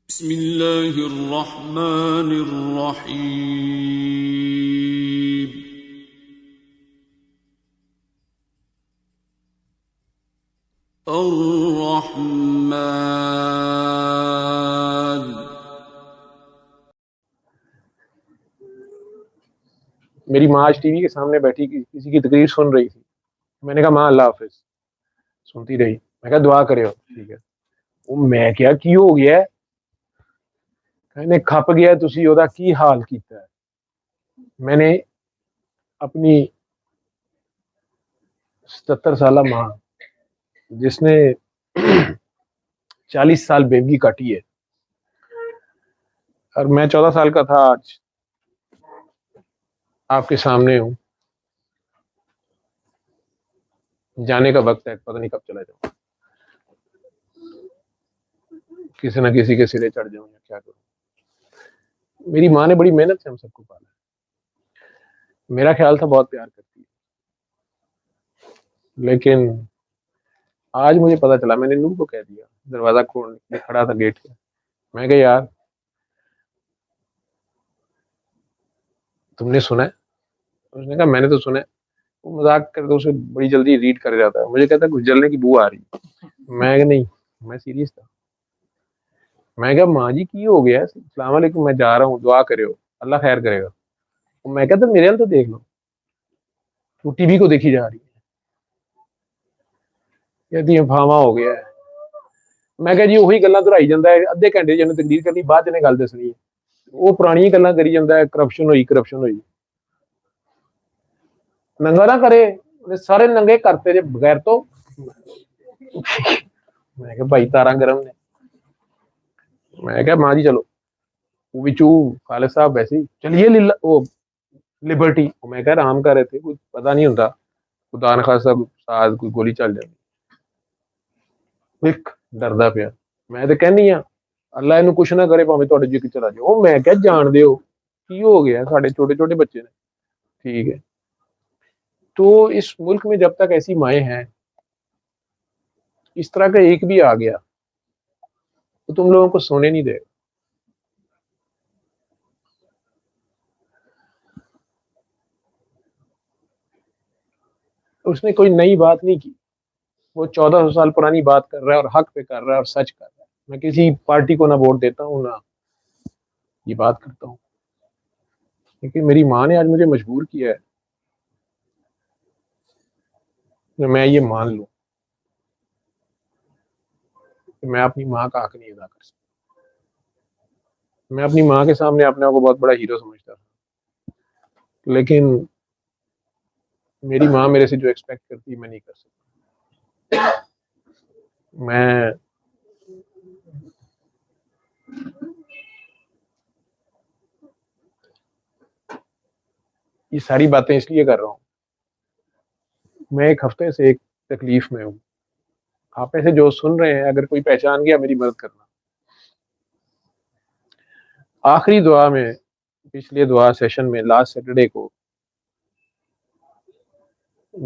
बिस्मिल्लाहिर्रहमानिर्रहीम। अर्रहमान। मेरी माँ आज टीवी के सामने बैठी किसी की तकरीर सुन रही थी। मैंने कहा माँ अल्लाह हाफिज। सुनती रही। मैं कहा दुआ करे हो। ठीक है। वो मैं क्या की हो गया है? कहने खप गया तुसी ओदा की हाल कीता है। मैंने अपनी 77 साल माँ जिसने 40 साल बेवगी काटी है और मैं 14 साल का था, आज आपके सामने हूँ। जाने का वक्त है, पता नहीं कब चला जाऊँ, किसी ना किसी के सिरे चढ़ जाऊं या क्या करूं। मेरी माँ ने बड़ी मेहनत से हम सबको पाला। मेरा ख्याल था बहुत प्यार करती है, लेकिन आज मुझे पता चला। मैंने नूर को कह दिया, दरवाजा खोल के खड़ा था गेट पे। मैं कहा यार तुमने सुना है? उसने कहा मैंने तो सुना है। वो मजाक करके उसे बड़ी जल्दी रीड कर जाता है। मुझे कहता है कुछ जलने की बू आ रही। मैं कहा नहीं, मैं सीरियस था। मैं कहा माँ जी की हो गया? अस्सलाम वालेकुम, मैं जा रहा हूँ, दुआ करे हो, अल्लाह खैर करेगा। तो मैं कहता मेरे हाल तो देख लो, तू टीवी को देखी जा रही है। कहती है फावा हो गया है। मैं कहा जी ਉਹੀ ਗੱਲਾਂ ਦੁਹਰਾਈ ਜਾਂਦਾ ਹੈ, ਅੱਧੇ ਘੰਟੇ ਜਿਹਨੇ ਤਕਦੀਰ ਕਰਨੀ, ਬਾਅਦ ਜਿਹਨੇ ਗੱਲ ਦੱਸਣੀ ਹੈ ਉਹ ਪੁਰਾਣੀਆਂ ਗੱਲਾਂ ਕਰੀ ਜਾਂਦਾ ਹੈ। ਕਰਪਸ਼ਨ ਹੋਈ ਨੰਗਾ ਨਾ ਕਰੇ, ਉਹਨੇ ਸਾਰੇ ਨੰਗੇ ਕਰਤੇ ਜੇ ਬਗੈਰ ਤੋਂ। मैं क्या भाई तारा गरम ने। मैं क्या माँ जी चलो, वो भी चू खालिद साहब वैसे ही चलिए वो लिबर्टी। मैं क्या आराम कर रहे थे, कुछ पता नहीं होता, खुदा न खासा साथ कोई गोली चल जाती। एक डरदा पिया। मैं तो कहनी हाँ अल्लाह इनू कुछ ना करे, भावे तुहाडे जिक चला जाए। ਉਹ मैं क्या जानते हो की हो गया? साढ़े छोटे छोटे बच्चे ने। ठीक है। तो इस मुल्क में जब तक ऐसी माएँ हैं, इस तरह का एक भी आ गया तो तुम लोगों को सोने नहीं देगा। उसने कोई नई बात नहीं की। वो 1400 साल पुरानी बात कर रहा है और हक पे कर रहा है और सच कर रहा है। मैं किसी पार्टी को ना वोट देता हूँ ना ये बात करता हूँ, लेकिन मेरी माँ ने आज मुझे मजबूर किया है कि मैं ये मान लूँ कि मैं अपनी माँ का हक नहीं अदा कर सकता। मैं अपनी माँ के सामने अपने आप को बहुत बड़ा हीरो समझता था, लेकिन मेरी माँ मेरे से जो एक्सपेक्ट करती है मैं नहीं कर सकता। मैं ये सारी बातें इसलिए कर रहा हूँ, मैं एक हफ्ते से एक तकलीफ में हूँ। आप ऐसे जो सुन रहे हैं, अगर कोई पहचान गया मेरी मदद करना। आखिरी दुआ में, पिछले दुआ सेशन में लास्ट सैटरडे को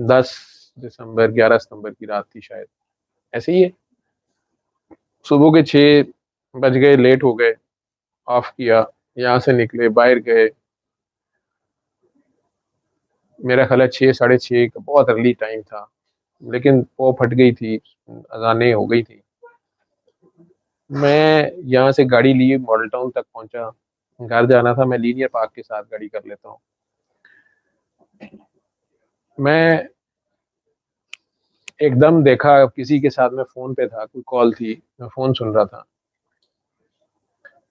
10 दिसंबर 11 सितंबर की रात थी शायद, ऐसे ही है। सुबह के 6 बज गए, लेट हो गए, ऑफ किया, यहाँ से निकले, बाहर गए। मेरा ख्याल है 6 साढ़े 6 का बहुत अर्ली टाइम था, लेकिन वो फट गई थी, अजानें हो गई थी। मैं यहाँ से गाड़ी ली, मॉडल टाउन तक पहुंचा। घर जाना था, मैं लीनियर पार्क के साथ गाड़ी कर लेता हूँ। मैं एकदम देखा किसी के साथ, मैं फ़ोन पे था, कोई कॉल थी, मैं फ़ोन सुन रहा था।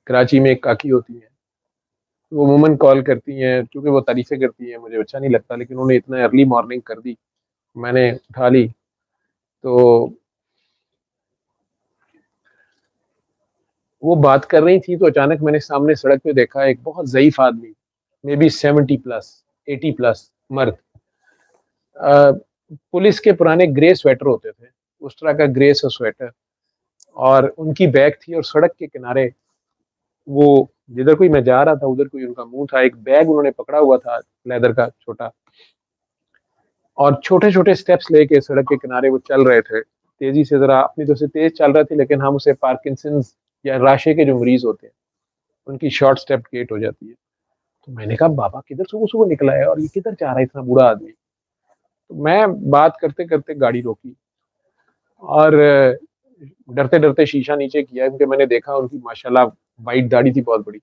कराची में एक काकी होती हैं, वो वुमन कॉल करती हैं, क्योंकि वो तारीफ़ें करती हैं, मुझे अच्छा नहीं लगता, लेकिन उन्होंने इतना अर्ली मॉर्निंग कर दी, मैंने उठा ली। तो वो बात कर रही थी, तो अचानक मैंने सामने सड़क पे देखा एक बहुत ज़ईफ़ आदमी, मे बी 70+, 80+ मर्द। अ, पुलिस के पुराने ग्रे स्वेटर होते थे, उस तरह का ग्रे सा स्वेटर, और उनकी बैग थी, और सड़क के किनारे वो जिधर कोई मैं जा रहा था उधर कोई उनका मुंह था। एक बैग उन्होंने पकड़ा हुआ था, लेदर का छोटा, और छोटे छोटे स्टेप्स लेके सड़क के किनारे वो चल रहे थे, तेजी से, जरा अपनी तरफ से तेज चल रहे थे, लेकिन हम उसे पार्किंसंस या राशे के जो मरीज होते हैं उनकी शॉर्ट स्टेप गेट हो जाती है। तो मैंने कहा बाबा किधर सुबह सुबह निकला है और ये किधर जा रहा है इतना बूढ़ा आदमी। तो मैं बात करते करते गाड़ी रोकी और डरते डरते शीशा नीचे किया, क्योंकि मैंने देखा उनकी माशाल्लाह वाइट दाढ़ी थी बहुत बड़ी,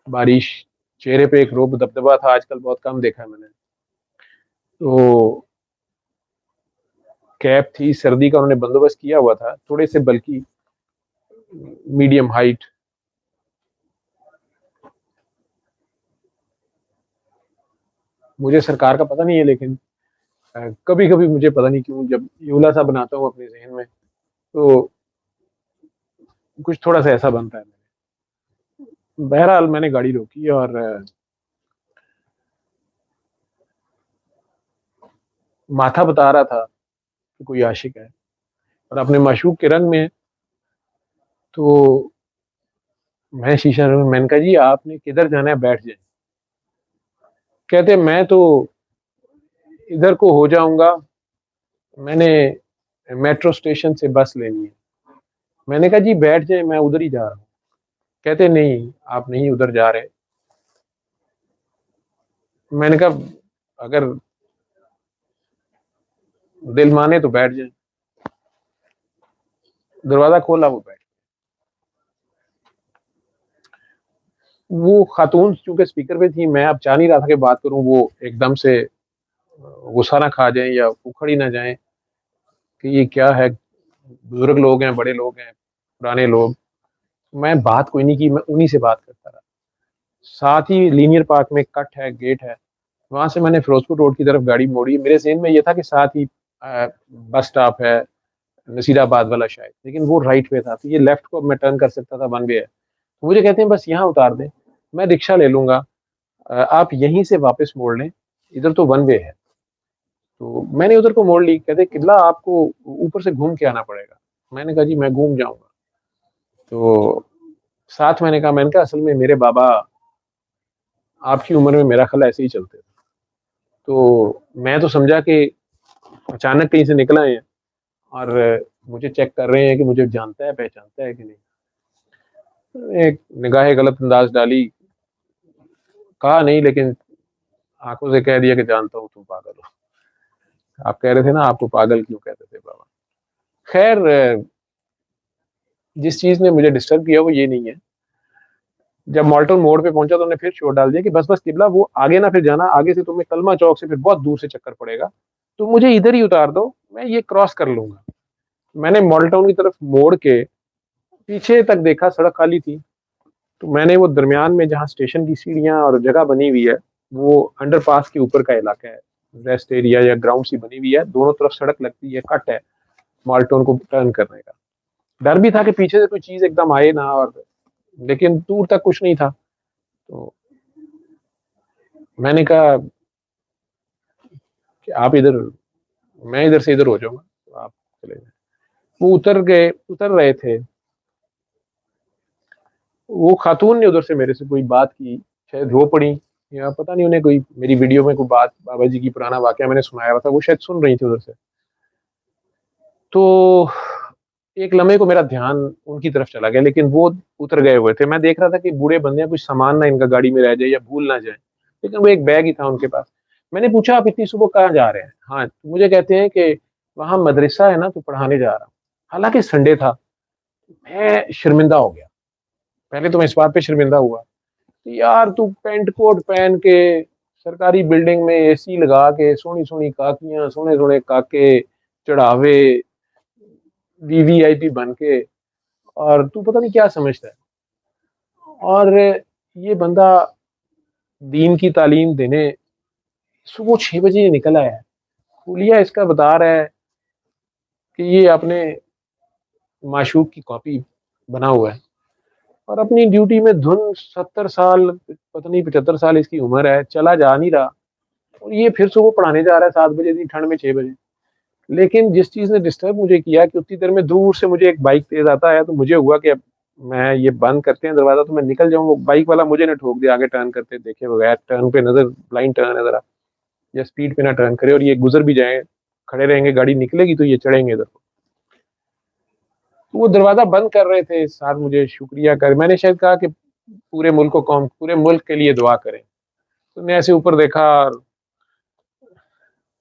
बारिश, चेहरे पे एक रोब दबदबा था, आजकल बहुत कम देखा है मैंने। तो कैप थी, सर्दी का उन्होंने बंदोबस्त किया हुआ था, थोड़े से बल्कि मीडियम हाइट। मुझे सरकार का पता नहीं है, लेकिन कभी कभी मुझे पता नहीं क्यों जब यूला सा बनाता हूँ अपने जहन में, तो कुछ थोड़ा सा ऐसा बनता है। बहरहाल मैंने गाड़ी रोकी और माथा बता रहा था कि कोई आशिक है और अपने माशूक के रंग में है। तो मैं शीशा में, मैंने कहा जी आपने किधर जाना है, बैठ जाए। कहते मैं तो इधर को हो जाऊंगा, मैंने मेट्रो स्टेशन से बस लेनी है। मैंने कहा जी बैठ जाए, मैं उधर ही जा रहा हूँ। कहते नहीं आप नहीं उधर जा रहे। मैंने कहा अगर दिल माने तो बैठ जाए। दरवाजा खोला, वो बैठ। वो खातून चूंकि स्पीकर पे थी, मैं अब चाह नहीं रहा था कि बात करूं, वो एकदम से गुस्सा ना खा जाए या उखड़ ही ना जाए कि ये क्या है, बुजुर्ग लोग हैं, बड़े लोग हैं, पुराने लोग। मैं बात कोई नहीं की, मैं उन्हीं से बात करता रहा। साथ ही लीनियर पार्क में कट है, गेट है, वहां से मैंने फिरोजपुर रोड की तरफ गाड़ी मोड़ी। मेरे जहन में ये था कि साथ ही बस स्टॉप है नसीराबाद वाला शायद, लेकिन वो राइट पे था, तो ये लेफ्ट को अब मैं टर्न कर सकता था, वन वे है। तो मुझे कहते हैं बस यहाँ उतार दें, मैं रिक्शा ले लूंगा, आप यहीं से वापस मोड़ लें, इधर तो वन वे है। तो मैंने उधर को मोड़ ली। कहते किबला आपको ऊपर से घूम के आना पड़ेगा। मैंने कहा जी मैं घूम जाऊंगा। तो साथ मैंने कहा असल में मेरे बाबा आपकी उम्र में मेरा ख्याल ऐसे ही चलते थे। तो मैं तो समझा कि अचानक कहीं से निकल आए हैं और मुझे चेक कर रहे हैं कि मुझे जानता है पहचानता है कि नहीं। एक निगाह गलत अंदाज डाली, कहा नहीं, लेकिन आंखों से कह दिया कि जानता हूँ तुम पागल हो। आप कह रहे थे ना आपको पागल क्यों कहते थे बाबा। खैर जिस चीज ने मुझे डिस्टर्ब किया वो ये नहीं है। जब मॉल्टन मोड़ पे पहुंचा तो उन्होंने फिर शोर डाल दिया कि बस बस किबला वो आगे ना फिर जाना, आगे से तुम्हें कलमा चौक से फिर बहुत दूर से चक्कर पड़ेगा, तो मुझे इधर ही उतार दो, मैं ये क्रॉस कर लूंगा। मैंने मॉडल टाउन की तरफ मोड़ के पीछे तक देखा, सड़क खाली थी। तो मैंने वो दरमियान में जहाँ स्टेशन की सीढ़ियाँ और जगह बनी हुई है, वो अंडरपास के ऊपर का इलाका है, रेस्ट एरिया या ग्राउंड सी बनी हुई है, दोनों तरफ सड़क लगती है, कट है मॉडल टाउन को टर्न करने का। डर भी था कि पीछे से कोई चीज एकदम आए ना, और लेकिन दूर तक कुछ नहीं था। तो मैंने कहा कि आप इधर, मैं इधर से इधर हो जाऊंगा, तो आप चले जाए। वो उतर रहे थे। वो खातून ने उधर से मेरे से कोई बात की, शायद रो पड़ी, या पता नहीं उन्हें कोई मेरी वीडियो में कोई बात, बाबा जी की पुराना वाकया मैंने सुनाया हुआ था, वो शायद सुन रही थी उधर से। तो एक लम्हे को मेरा ध्यान उनकी तरफ चला गया, लेकिन वो उतर गए हुए थे। मैं देख रहा था कि बूढ़े बंदे हैं, कुछ सामान ना इनका गाड़ी में रह जाए या भूल ना जाए, लेकिन वो एक बैग ही था उनके पास। मैंने पूछा आप इतनी सुबह कहाँ जा रहे हैं। हाँ, तो मुझे कहते हैं कि वहाँ मदरसा है ना, तो पढ़ाने जा रहा हूँ। हालांकि संडे था। मैं शर्मिंदा हो गया। पहले तो मैं इस बात पे शर्मिंदा हुआ कि यार तू पेंट कोट पहन के सरकारी बिल्डिंग में एसी लगा के, सोनी सोनी काकियां, सोने सोने काके, चढ़ावे, वीवीआईपी बन के, और तू पता नहीं क्या समझता है। और ये बंदा दीन की तालीम देने सुबह 6 बजे निकल आया है। हुलिया इसका बता रहा है कि ये अपने माशूक की कॉपी बना हुआ है, और अपनी ड्यूटी में धुन, 70 साल, पता नहीं 75 साल इसकी उम्र है, चला जा नहीं रहा। और ये फिर सुबह पढ़ाने जा रहा है 7 बजे इतनी ठंड में, 6 बजे। लेकिन जिस चीज ने डिस्टर्ब मुझे किया कि उतनी देर में दूर से मुझे एक बाइक तेज आता है, तो मुझे हुआ कि अब मैं ये बंद करते हैं दरवाजा तो मैं निकल जाऊँ, वो बाइक वाला मुझे ना ठोक दे आगे टर्न करते देखे बगैर, टर्न पे नजर, ब्लाइंड टर्न है जरा, या स्पीड पे ना टर्न करे, और ये गुजर भी जाए, खड़े रहेंगे, गाड़ी निकलेगी तो ये चढ़ेंगे इधर को। वो दरवाजा बंद कर रहे थे, साथ मुझे शुक्रिया कर, मैंने शायद कहा कि पूरे मुल्क को कौम पूरे मुल्क के लिए दुआ करें। तो मैंने ऐसे ऊपर देखा और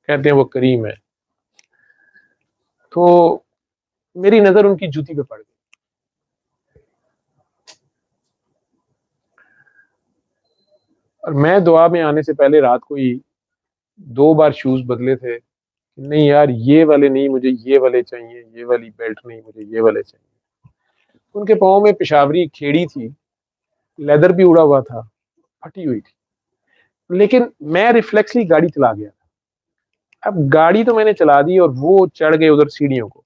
कहते हैं वो करीम है। तो मेरी नजर उनकी जूती पे पड़ गई। और मैं दुआ में आने से पहले रात को ही 2 बार शूज बदले थे। नहीं यार, ये वाले नहीं, मुझे ये वाले चाहिए, ये वाली बेल्ट नहीं, मुझे ये वाले चाहिए। उनके पाँव में पेशावरी खेड़ी थी, लेदर भी उड़ा हुआ था, फटी हुई थी। लेकिन मैं रिफ्लेक्सली गाड़ी चला गया। अब गाड़ी तो मैंने चला दी और वो चढ़ गए उधर सीढ़ियों को।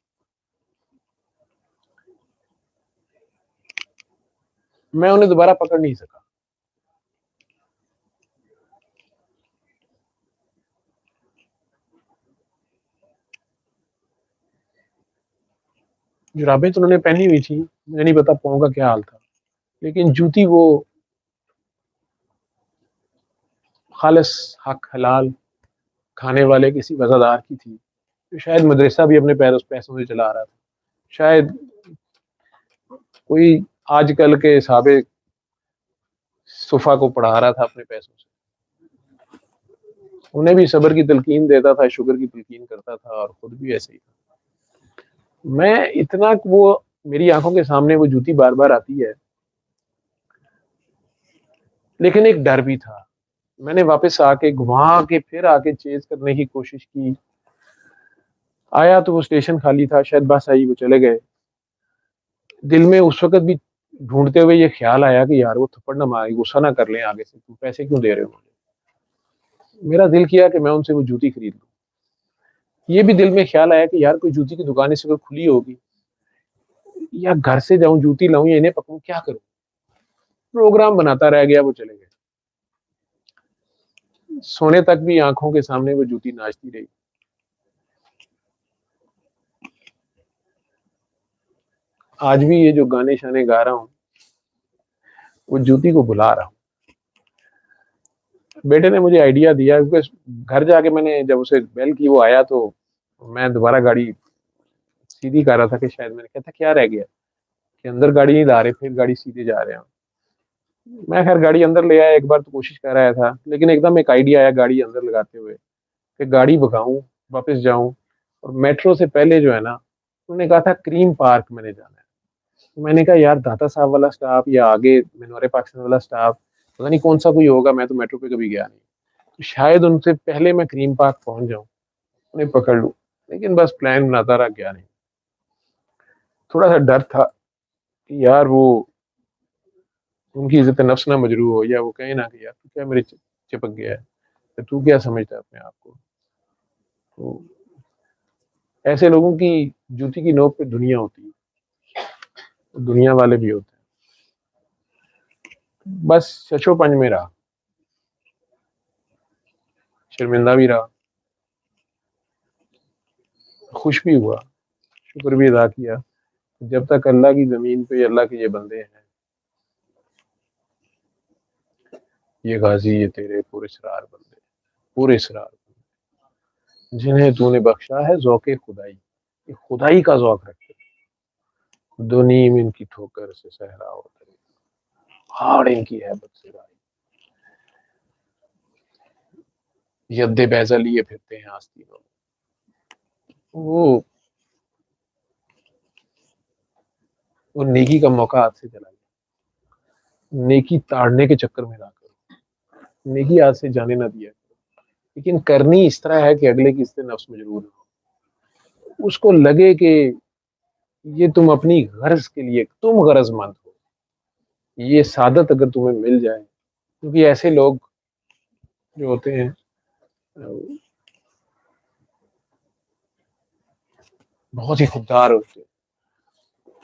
मैं उन्हें दोबारा पकड़ नहीं सका। जुराबें तो उन्होंने पहनी हुई थी, मुझे नहीं पता पाँव का क्या हाल था, लेकिन जूती वो खालिस हक हलाल खाने वाले किसी वजादार की थी, तो शायद मदरसा भी अपने पैसों से चला रहा था। शायद कोई आजकल के साबे सुफा को पढ़ा रहा था अपने पैसों से। उन्हें भी सब्र की तलकीन देता था, शुगर की तलकीन करता था, और खुद भी ऐसे ही था। मैं इतना वो मेरी आंखों के सामने वो जूती बार बार आती है, लेकिन एक डर भी था। मैंने वापस आके घुमा के फिर आके चेज करने की कोशिश की। आया तो वो स्टेशन खाली था, शायद बस आई, वो चले गए। दिल में उस वक्त भी ढूंढते हुए ये ख्याल आया कि यार वो थप्पड़ ना मारे, गुस्सा ना कर लें आगे से, तू पैसे क्यों दे रहे हो मुझे। मेरा दिल किया कि मैं उनसे वो जूती खरीद लूं। ये भी दिल में ख्याल आया कि यार कोई जूती की दुकान इस वक्त खुली होगी, या घर से जाऊं जूती लाऊं या इन्हें पकड़ूं, क्या करूं। प्रोग्राम बनाता रह गया, वो चले गए। सोने तक भी आंखों के सामने वो जूती नाचती रही। आज भी ये जो गाने शाने गा रहा हूँ, वो जूती को बुला रहा हूँ। बेटे ने मुझे आइडिया दिया, क्योंकि घर जाके मैंने जब उसे बेल की, वो आया तो मैं दोबारा गाड़ी सीधी कर रहा था कि शायद, मैंने कहा था क्या रह गया कि अंदर गाड़ी नहीं ला रहे, फिर गाड़ी सीधे जा रहे हैं। मैं खैर गाड़ी अंदर ले आया, एक बार तो कोशिश कर रहा था, लेकिन एकदम एक आइडिया आया गाड़ी अंदर लगाते हुए कि गाड़ी भगाऊं, वापस जाऊं, और मेट्रो से पहले जो है ना, उन्होंने कहा था क्रीम पार्क मैंने जाना है। तो मैंने कहा यार दाता साहब वाला स्टाफ या आगे मनोरे पाकिस्तान वाला स्टाफ, पता नहीं कौन सा कोई होगा, मैं तो मेट्रो पे कभी गया नहीं, तो शायद उनसे पहले मैं क्रीम पार्क पहुंच जाऊं, उन्हें पकड़ लूं। लेकिन बस प्लान बनाता रहा, गया नहीं। थोड़ा सा डर था कि यार वो उनकी इज्जत नफ्स ना मजरू हो, या वो कहे ना कि यार तू क्या मेरे चिपक गया है, तो तू क्या समझता है अपने आप को। तो ऐसे लोगों की जूती की नोक पे दुनिया होती है, तो दुनिया वाले भी होते हैं। बस चचो पंज में रहा, शर्मिंदा भी रहा, खुश भी हुआ, शुक्र भी अदा किया। जब तक अल्लाह की जमीन पे अल्लाह के ये बंदे हैं, ये गाजी, ये तेरे पूरे सरार बंदे, पूरे सरार बंदे, जिन्हें तूने बख्शा है ज़ौक़े खुदाई, ये खुदाई का ज़ौक़ रखते हैं। दो नीम इनकी ठोकर से सहरा होते, हाड़ इनकी हैबत से राई, यद्दे बैजा लिए फिरते हैं आस्तीनों में। वो नेकी का मौका हाथ से चला गया। नेकी ताड़ने के चक्कर में ना करो, नेकी हाथ से जाने ना दिया करो, लेकिन करनी इस तरह है कि अगले की इससे नफ्स मजबूर हो, उसको लगे कि ये तुम अपनी गर्ज के लिए तुम गरजमंद हो, ये सादत अगर तुम्हें मिल जाए। क्योंकि ऐसे लोग जो होते हैं बहुत ही खुददार होते हैं।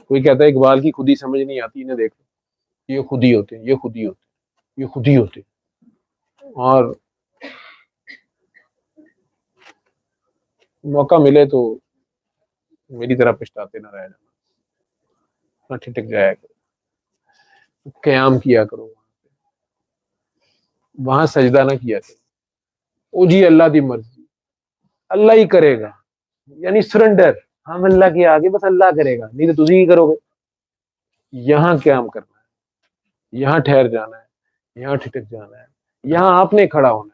कोई कहता है इकबाल की खुदी समझ नहीं आती, इन्हें देख लो, ये खुद ही होते हैं, ये खुद ही होते हैं, ये खुद ही होते हैं। और मौका मिले तो मेरी तरह पछताते ना रह जाना, ना ठिठक जाया करो, क़याम किया करो, वहां सजदा ना किया करो। ओ जी अल्लाह दी मर्जी, अल्लाह ही करेगा, यानी सरेंडर। हम अल्लाह के आगे बस अल्लाह करेगा, नहीं तो तुझी ही करोगे। यहाँ क्या करना है, यहाँ ठहर जाना है, यहाँ ठिठक जाना है, यहाँ आपने खड़ा होना